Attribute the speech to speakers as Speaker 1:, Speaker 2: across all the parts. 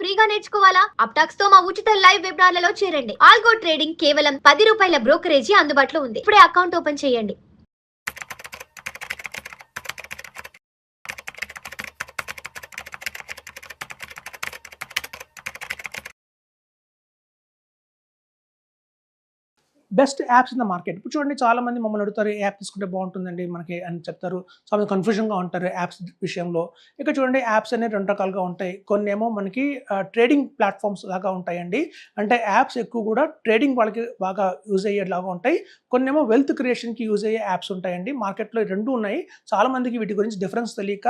Speaker 1: ఫ్రీగా నేర్చుకోవాలా? అప్టాక్స్ తో మా ఉచిత లైవ్ వెబినార్లలో చేరండి. ఆల్గో ట్రేడింగ్ కేవలం ₹10 బ్రోకరేజీ అందుబాటులో ఉంది. ఇప్పుడే అకౌంట్ ఓపెన్ చేయండి.
Speaker 2: Best apps in the market. ఇప్పుడు చూడండి చాలామంది మమ్మల్ని అడుగుతారు, ఏ యాప్ తీసుకుంటే బాగుంటుందండి మనకి అని చెప్తారు. చాలా కన్ఫ్యూజన్గా ఉంటారు యాప్స్ విషయంలో. ఇక్కడ చూడండి యాప్స్ అనేవి 2 రకాలుగా ఉంటాయి. కొన్ని ఏమో మనకి ట్రేడింగ్ ప్లాట్ఫామ్స్ లాగా ఉంటాయండి. అంటే యాప్స్ ఎక్కువ కూడా ట్రేడింగ్ వాళ్ళకి బాగా యూజ్ అయ్యేలాగా ఉంటాయి. కొన్ని ఏమో వెల్త్ క్రియేషన్కి యూజ్ అయ్యే యాప్స్ ఉంటాయండి. మార్కెట్లో 2 ఉన్నాయి. చాలామందికి వీటి గురించి డిఫరెన్స్ తెలియక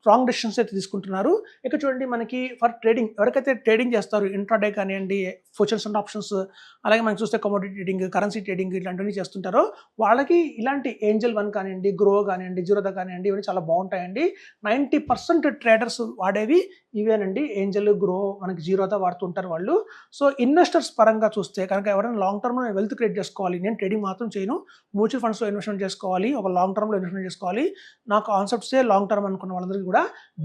Speaker 2: రాంగ్ డెసిషన్స్ అయితే తీసుకుంటున్నారు. ఇక్కడ చూడండి మనకి ఫర్ ట్రేడింగ్ ఎవరికైతే ట్రేడింగ్ చేస్తారు, ఇంట్రాడే కానివ్వండి, ఫ్యూచర్స్ అండ్ ఆప్షన్స్, అలాగే మనం చూస్తే కమోడిటీ ట్రేడింగ్, కరెన్సీ ట్రేడింగ్ ఇట్లాంటివన్నీ చేస్తుంటారో వాళ్ళకి ఇలాంటి ఏంజల్ వన్ కానివ్వండి, గ్రో కానివ్వండి, జీరోదా కానివ్వండి ఇవన్నీ చాలా బాగుంటాయండి. 90% ట్రేడర్స్ వాడేవి ఇవేనండి. ఏంజల్, గ్రో, మనకి జీరోదా వాడుతుంటారు వాళ్ళు. సో ఇన్వెస్టర్స్ పరంగా చూస్తే కనుక ఎవరైనా లాంగ్ టర్మ్లో వెల్త్ క్రియేట్ చేసుకోవాలి, నేను ట్రేడింగ్ మాత్రం చేయను, మ్యూచువల్ ఫండ్స్లో ఇన్వెస్ట్మెంట్ చేసుకోవాలి, ఒక లాంగ్ టర్మ్లో ఇన్వెస్ట్మెంట్ చేసుకోవాలి, నా కాన్సెప్ట్సే లాంగ్ టర్మ్ అనుకున్న వాళ్ళందరికీ కూడా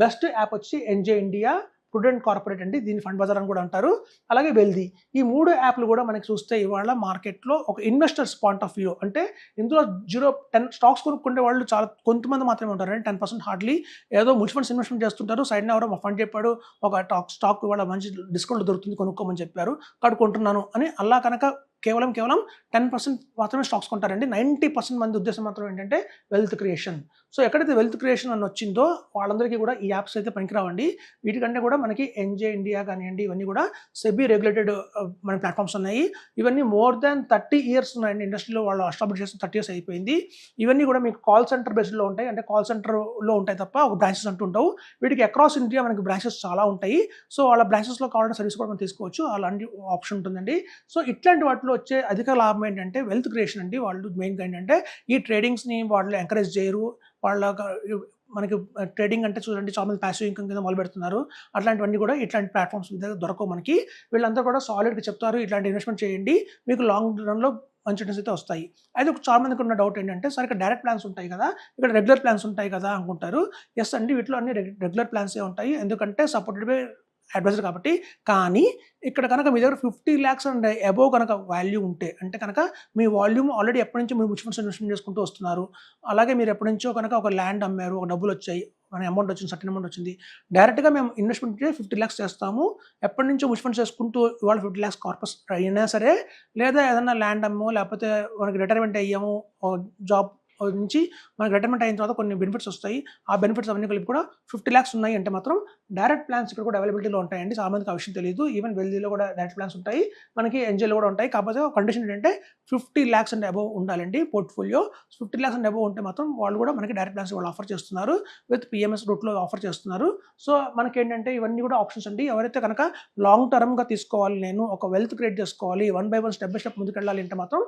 Speaker 2: బెస్ట్ యాప్ వచ్చి ఎన్జే ఇండియా, ప్రుడెంట్ కార్పొరేట్ అండి, దీన్ని ఫండ్ బజార్ అని కూడా అంటారు, అలాగే వెల్దీ. ఈ 3 యాప్లు కూడా మనకి చూస్తే ఇవాళ మార్కెట్లో ఒక ఇన్వెస్టర్స్ పాయింట్ ఆఫ్ వ్యూ అంటే ఇందులో 10 స్టాక్స్ కొనుక్కుంటే వాళ్ళు చాలా కొంతమంది మాత్రమే ఉంటారు. 10% హార్డ్లీ ఏదో మ్యూచువల్ ఫండ్స్ ఇన్వెస్ట్మెంట్ చేస్తుంటారు. సైడ్న ఎవరో మా ఫండ్ చెప్పాడు, ఒక స్టాక్ ఇవాళ మంచి డిస్కౌంట్ దొరుకుతుంది కొనుక్కోమని చెప్పారు, కొంటున్నాను అని అలా కనుక కేవలం 10% మాత్రమే స్టాక్స్ కొంటారండి. 90% మంది ఉద్దేశం మాత్రం ఏంటంటే వెల్త్ క్రియేషన్. సో ఎక్కడైతే వెల్త్ క్రియేషన్ అని వచ్చిందో వాళ్ళందరికీ కూడా ఈ యాప్స్ అయితే పనికిరావండి. వీటికంటే కూడా మనకి ఎన్జే ఇండియా కానివ్వండి, ఇవన్నీ కూడా సెబీ రెగ్యులేటెడ్ మన ప్లాట్ఫామ్స్ ఉన్నాయి. ఇవన్నీ మోర్ దాన్ 30 ఇయర్స్ ఉన్నాయండి ఇండస్ట్రీలో, వాళ్ళు ఎస్టాబ్లిష్ చేసిన 30 ఇయర్స్ అయిపోయింది. ఇవన్నీ కూడా మీకు కాల్ సెంటర్ బేస్డ్లో ఉంటాయి, అంటే కాల్ సెంటర్లో ఉంటాయి తప్ప ఒక బ్రాంచెస్ అంటూ ఉంటావు. వీటికి అక్రాస్ ఇండియా మనకి బ్రాంచెస్ చాలా ఉంటాయి. సో వాళ్ళ బ్రాంచెస్లో కావాలంటే సర్వీస్ కూడా మనం తీసుకోవచ్చు, అలాంటి ఆప్షన్ ఉంటుందండి. సో ఇట్లాంటి వాటిలో వచ్చే అధిక లాభం ఏంటంటే వెల్త్ క్రియేషన్ అండి. వాళ్ళు మెయిన్గా ఏంటంటే ఈ ట్రేడింగ్స్ని వాళ్ళు ఎంకరేజ్ చేయరు. వాళ్ళ మనకి ట్రేడింగ్ అంటే చూడండి చాలా మంది ప్యాసివ్ ఇన్కమ్ కింద మొదలు పెడుతున్నారు. అట్లాంటివన్నీ కూడా ఇట్లాంటి ప్లాట్ఫామ్స్ మీద దొరకవు మనకి. వీళ్ళంతా కూడా సాలిడ్గా చెప్తారు, ఇట్లాంటి ఇన్వెస్ట్మెంట్ చేయండి, మీకు లాంగ్ రన్లో మంచి రిటర్న్స్ అయితే వస్తాయి. అయితే చాలా మందికి ఉన్న డౌట్ ఏంటంటే, సార్ ఇక్కడ డైరెక్ట్ ప్లాన్స్ ఉంటాయి కదా, ఇక్కడ రెగ్యులర్ ప్లాన్స్ ఉంటాయి కదా అనుకుంటారు. ఎస్ అండి, వీటిలో అన్ని రెగ్యులర్ ప్లాన్సే ఉంటాయి, ఎందుకంటే సపోర్టెడ్ బై అడ్వైజర్ కాబట్టి. కానీ ఇక్కడ కనుక మీ దగ్గర 50 lakhs అండ్ అబోవ్ కనుక వాల్యూ ఉంటే, అంటే కనుక మీ వాల్యూమ్ ఆల్రెడీ ఎప్పటి నుంచో మీరు మ్యూచువల్ ఫండ్స్ ఇన్వెస్ట్మెంట్ చేసుకుంటూ వస్తున్నారు, అలాగే మీరు ఎప్పటి నుంచో కనుక ఒక ల్యాండ్ అమ్మారు, ఒక డబ్బులు వచ్చాయి, మన అమౌంట్ వచ్చింది, సర్టెన్ అమౌంట్ వచ్చింది, డైరెక్ట్గా మేము ఇన్వెస్ట్మెంట్ 50 lakhs చేస్తాము, ఎప్పటి నుంచో మ్యూచువల్ ఫండ్స్ చేసుకుంటూ ఇవాళ 50 lakhs కార్పస్ అయినా సరే, లేదా ఏదైనా ల్యాండ్ అమ్మో, లేకపోతే మనకి రిటైర్మెంట్ అయ్యాము జాబ్ నుంచి, మనకి రిటైర్మెంట్ అయిన తర్వాత కొన్ని బెనిఫిట్స్ వస్తాయి, ఆ బెనిఫిట్స్ అవన్నీ కలిపి కూడా 50 lakhs ఉన్నాయి అంటే మాత్రం డైరెక్ట్ ప్లాన్స్ ఇక్కడ కూడా అవైలబిలిటీలో ఉంటాయండి. చాలా మందికి ఆ విషయం తెలియదు. ఈవెన్ వెల్దీలో కూడా డైరెక్ట్ ప్లాన్స్ ఉంటాయి, మనకి ఎన్జేలో కూడా ఉంటాయి. కాకపోతే కండిషన్ ఏంటంటే 50 lakhs అండ్ అబోవ్ ఉండాలండి పోర్ట్ఫోలియో. 50 lakhs అండ్ అబోవ్ ఉంటే మాత్రం వాళ్ళు కూడా మనకి డైరెక్ట్ ప్లాన్స్ వాళ్ళు ఆఫర్ చేస్తున్నారు, విత్ పిఎంఎస్ రూట్లో ఆఫర్ చేస్తున్నారు. సో మనకి ఏంటంటే ఇవన్నీ కూడా ఆప్షన్స్ అండి. ఎవరైతే కనుక లాంగ్ టర్మ్గా తీసుకోవాలి, నేను ఒక వెల్త్ క్రియేట్ చేసుకోవాలి, 1 by 1 స్టెప్ బై స్టెప్ ముందుకు వెళ్ళాలి అంటే మాత్రం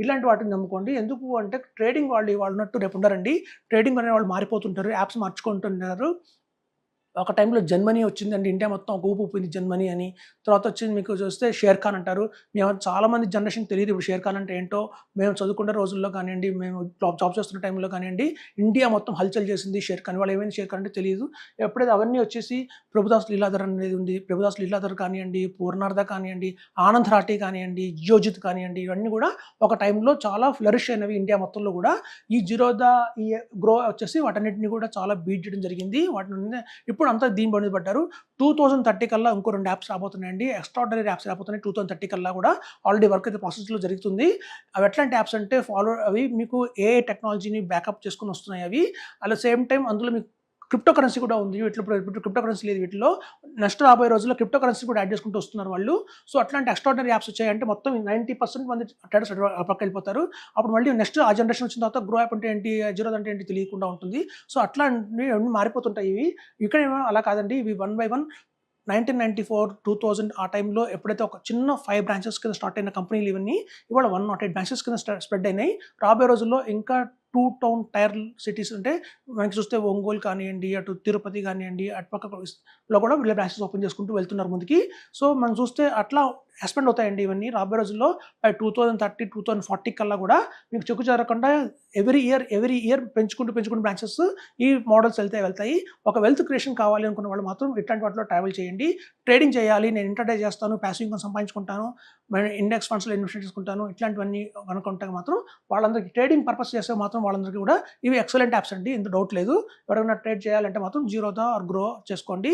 Speaker 2: ఇలాంటి వాటిని నమ్ముకోండి. ఎందుకు అంటే ట్రేడింగ్ వాళ్ళు ఉన్నట్టు రేపు ఉండరండి. ట్రేడింగ్ అనే వాళ్ళు మారిపోతుంటారు, యాప్స్ మార్చుకుంటున్నారు. ఒక టైంలో జన్మనీ వచ్చిందండి, ఇండియా మొత్తం ఒక ఊపు ఊపింది జన్మనీ అని. తర్వాత వచ్చింది మీకు చూస్తే షేర్ ఖాన్ అంటారు. మేము చాలామంది జనరేషన్ తెలియదు ఇప్పుడు షేర్ ఖాన్ అంటే ఏంటో. మేము చదువుకునే రోజుల్లో కానివ్వండి, మేము జాబ్ చేస్తున్న టైంలో కానివ్వండి, ఇండియా మొత్తం హల్చల్ చేసింది షేర్ ఖాన్. వాళ్ళు ఏమైంది షేర్ ఖాన్ అంటే తెలియదు. ఎప్పుడైతే అవన్నీ వచ్చేసి ప్రభుదాస్ లీలాధర్ అనేది ఉంది, ప్రభుదాస్ లీలాధర్ కానివ్వండి, పూర్ణార్ధ కానివ్వండి, ఆనంద్ రాఠీ కానివ్వండి, జియోజిత్ కానివ్వండి, ఇవన్నీ కూడా ఒక టైంలో చాలా ఫ్లరిష్ అయినవి ఇండియా మొత్తంలో కూడా. ఈ జీరోదా, ఈ గ్రో వచ్చేసి వాటన్నిటిని కూడా చాలా బీట్ చేయడం జరిగింది. వాటిని ఇప్పుడు అంతా దీని బండి పడ్డారు. 2030 కల్లా ఇంకో 2 యాప్స్ రాబోతున్నాయండి, ఎక్స్ట్రాడనరీ యాప్స్ రాబోతున్నాయి. 2030 కల్లా కూడా ఆల్రెడీ వర్క్ అయితే ప్రాసెస్లో జరుగుతుంది. అవి ఎట్లాంటి యాప్స్ అంటే అవి మీకు ఏ టెక్నాలజీని బ్యాకప్ చేసుకుని వస్తున్నాయి అవి. అట్ సేమ్ టైం అందులో మీకు క్రిప్టో కరెన్సీ కూడా ఉంది. వీటిలో ఇప్పుడు క్రిప్టో కరెన్సీ లేదు, వీటిలో నెక్స్ట్ రాబోయే రోజుల్లో క్రిప్టో కరెన్సీ కూడా యాడ్ చేసుకుంటూ వస్తున్నారు వాళ్ళు. సో అట్లాంటి ఎక్స్ట్రాడనరీ యాప్స్ వచ్చాయంటే మొత్తం 90% మంది ట్రేడర్స్ పక్క వెళ్ళిపోతారు. అప్పుడు మళ్ళీ నెక్స్ట్ ఆ జనరేషన్ వచ్చిన తర్వాత గ్రో యాప్ అంటే ఏంటి, జీరో అంటే ఏంటి తెలియకుండా ఉంటుంది. సో అట్లాంటివి అన్నీ మారిపోతుంటాయి ఇవి. ఇక్కడ అలా కాదండి, ఇవి 1 by 1 1994, 2000 ఆ టైంలో ఎప్పుడైతే ఒక చిన్న 5 బ్రాంచెస్ కింద స్టార్ట్ అయిన కంపెనీలు ఇవన్నీ ఇవాళ 108 బ్రాంచెస్ కింద స్ప్రెడ్ అయినాయి. రాబోయే రోజుల్లో ఇంకా 2 టౌన్ టైర్ సిటీస్ అంటే మనకి చూస్తే ఒంగోలు కానివ్వండి, అటు తిరుపతి కానివ్వండి, అటుపక్కలో కూడా వీళ్ళ బ్రాంచెస్ ఓపెన్ చేసుకుంటూ వెళ్తున్నారు ముందుకి. సో మనం చూస్తే అట్లా ఎక్స్పెండ్ అవుతాయండి ఇవన్నీ రాబోయే రోజుల్లో. బై 2030, 2040 కల్లా కూడా మీకు చెక్కు చెదరకుండా ఎవ్రీ ఇయర్ పెంచుకుంటూ బ్రాంచెస్ ఈ మోడల్స్ వెళ్తాయి. ఒక వెల్త్ క్రియేషన్ కావాలి అనుకున్న వాళ్ళు మాత్రం ఇట్లాంటి వాటిలో ట్రావెల్ చేయండి. ట్రేడింగ్ చేయాలి, నేను ఇంట్రాడే చేస్తాను, ప్యాసివ్ ఇన్కమ్ సంపాదించుకుంటాను, ఇండెక్స్ ఫండ్స్లో ఇన్వెస్ట్ చేసుకుంటాను, ఇట్లాంటివన్నీ అనుకుంటే మాత్రం వాళ్ళందరికీ ట్రేడింగ్ పర్పస్ చేస్తే మాత్రం వాళ్ళందరికీ కూడా ఇవి ఎక్సలెంట్ యాప్స్ అండి, ఇంత డౌట్ లేదు. ఎవరైనా ట్రేడ్ చేయాలంటే మాత్రం జీరోదా ఆర్ గ్రో చేసుకోండి.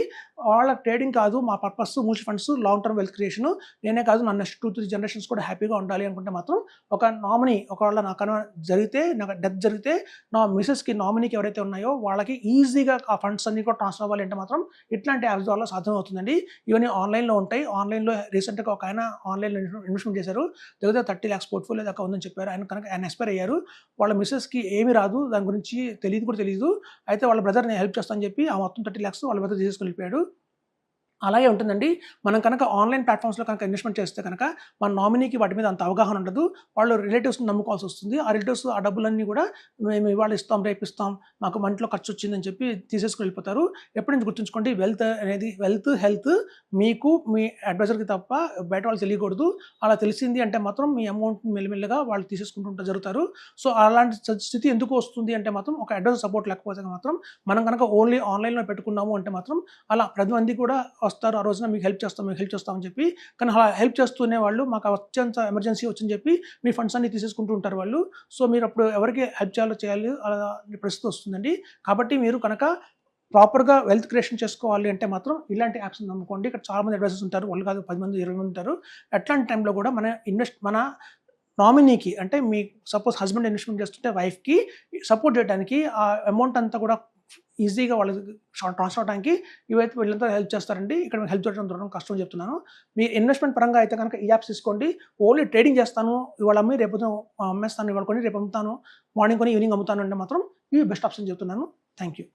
Speaker 2: వాళ్ళ ట్రేడింగ్ కాదు మా purpose, mutual funds, long term wealth creation, నేనే కాదు నా నెక్స్ట్ 2-3 జనరేషన్స్ కూడా హ్యాపీగా ఉండాలి అనుకుంటే మాత్రం ఒక నామినీ, ఒకవేళ నాకు డెత్ జరిగితే నా మిసెస్కి నామినీకి ఎవరైతే ఉన్నాయో వాళ్ళకి ఈజీగా ఆ ఫండ్స్ అన్ని కూడా ట్రాన్స్ఫర్ అవ్వాలి అంటే మాత్రం ఇట్లాంటి యాప్స్ ద్వారా సాధ్యం అవుతుందండి. ఇవన్నీ ఆన్లైన్లో ఉంటాయి. ఆన్లైన్లో రీసెంట్గా ఒక ఆయన ఆన్లైన్లో ఇన్వెస్ట్మెంట్ చేశారు, దగ్గర 30 lakhs పోర్ట్ఫోలియో దాకా ఉందని చెప్పారు. ఆయన ఎక్స్పైర్ అయ్యారు. వాళ్ళ మిసెస్కి ఏమీ రాదు, దాని గురించి తెలియదు. అయితే వాళ్ళ బ్రదర్ నేను హెల్ప్ చేస్తానని చెప్పి ఆ మొత్తం 30 lakhs వాళ్ళ బ్రదర్ తీసేసుకుని వెళ్ళిపోయాడు. అలాగే ఉంటుందండి. మనం కనుక ఆన్లైన్ ప్లాట్ఫామ్స్లో కనుక ఇన్వెస్ట్మెంట్ చేస్తే కనుక మన నామినీకి వాటి మీద అంత అవగాహన ఉండదు. వాళ్ళు రిలేటివ్స్ని నమ్ముకోవాల్సి వస్తుంది. ఆ రిలేటివ్స్ ఆ డబ్బులన్నీ కూడా మేము ఇవాళ ఇస్తాం, రేపు ఇస్తాం, మాకు మంట్లో ఖర్చు వచ్చిందని చెప్పి తీసేసుకుని వెళ్ళిపోతారు. ఎప్పటి నుంచి గుర్తుంచుకోండి, వెల్త్, హెల్త్ మీకు మీ అడ్వైజర్కి తప్ప బయట వాళ్ళు తెలియకూడదు. అలా తెలిసింది అంటే మాత్రం మీ అమౌంట్ మెల్లిమెల్లిగా వాళ్ళు తీసేసుకుంటూ జరుగుతారు. సో అలాంటి స్థితి ఎందుకు వస్తుంది అంటే మాత్రం ఒక అడ్వైజర్ సపోర్ట్ లేకపోతే మాత్రం మనం కనుక ఓన్లీ ఆన్లైన్లో పెట్టుకున్నాము అంటే మాత్రం అలా 10 మంది కూడా వస్తారు, ఆ రోజున మీకు హెల్ప్ చేస్తామని చెప్పి. కానీ అలా హెల్ప్ చేస్తూనే వాళ్ళు మాకు అత్యంత ఎమర్జెన్సీ వచ్చిందని చెప్పి మీ ఫండ్స్ అన్ని తీసేసుకుంటూ ఉంటారు వాళ్ళు. సో మీరు అప్పుడు ఎవరికి హెల్ప్ చేయాలి అలా పరిస్థితి వస్తుందండి. కాబట్టి మీరు కనుక ప్రాపర్గా వెల్త్ క్రియేషన్ చేసుకోవాలి అంటే మాత్రం ఇలాంటి యాప్స్ నమ్ముకోండి. ఇక్కడ చాలా మంది అడ్వైజర్స్ ఉంటారు, వాళ్ళు కాదు 10 మంది 20 మంది ఉంటారు. అట్లాంటి టైంలో కూడా మన నామినీకి అంటే మీ సపోజ్ హస్బెండ్ ఇన్వెస్ట్మెంట్ చేస్తుంటే వైఫ్కి సపోర్ట్ చేయడానికి ఆ అమౌంట్ అంతా కూడా ఈజీగా వాళ్ళకి ట్రాన్స్ఫర్ అవడానికి ఇవైతే వీళ్ళంతా హెల్ప్ చేస్తారండి. ఇక్కడ మీకు హెల్ప్ చేయడం దూరం కష్టం చెప్తున్నాను. మీ ఇన్వెస్ట్మెంట్ పరంగా అయితే కనుక ఈ యాప్స్ తీసుకోండి. ఓన్లీ ట్రేడింగ్ చేస్తాను, ఇవాళ అమ్మి రేపు అమ్మేస్తాను, ఇవాళ కొని రేపు అమ్ముతాను, మార్నింగ్ కొని ఈవినింగ్ అమ్ముతాను అంటే మాత్రం ఇవి బెస్ట్ ఆప్షన్ చెప్తున్నాను. Thank you.